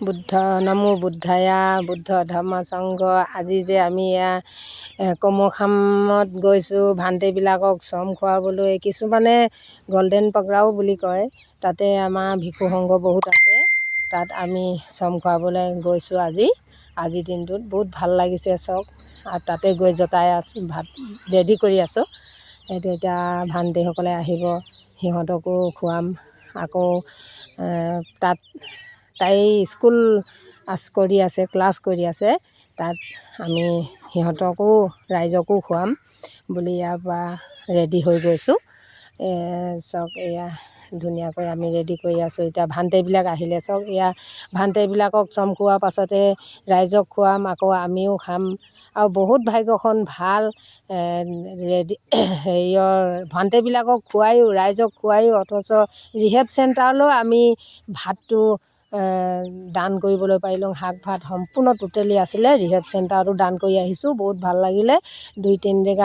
বুদ্ধ নমো বুদ্ধায়া বুদ্ধ ধৰ্ম সংঘ আজি যে আমি কমখামত গৈছোঁ ভান্তিবিলাকক চম খুৱাবলৈ। কিছুমানে গল্ডেন পগৰাও বুলি কয়, তাতে আমাৰ ভিক্ষু সংঘ বহুত আছে। তাত আমি চম খুৱাবলৈ গৈছোঁ আজিৰ দিনটোত বহুত ভাল লাগিছে চব। আৰু তাতে গৈ জতাই আছোঁ, ভাত ৰেডি কৰি আছোঁ। এতিয়া ভান্তিসকলে আহিব, সিহঁতকো খুৱাম। আকৌ তাই স্কুল কৰি আছে, ক্লাছ কৰি আছে। তাত আমি সিহঁতকো ৰাইজকো খুৱাম বুলি ইয়াৰ পৰা ৰেডি হৈ গৈছোঁ। চব এয়া ধুনীয়াকৈ আমি ৰেডি কৰি আছোঁ। এতিয়া ভান্তিবিলাক আহিলে চব ভান্তিবিলাকক চম খোৱাৰ পাছতে ৰাইজক খুৱাম, আকৌ আমিও খাম। আৰু বহুত ভাগ্যখন ভাল। ভান্তিবিলাকক খুৱায়ো, ৰাইজক খুৱায়ো, অথচ ৰিহেব চেণ্টাৰলৈও আমি ভাতটো দান কৰিবলৈ পাৰিলোঁ। শাক ভাত সম্পূৰ্ণ টোটেলি আছিলে। ৰিহেব চেণ্টাৰতো দান কৰি আহিছোঁ, বহুত ভাল লাগিলে। 2-3 জেগা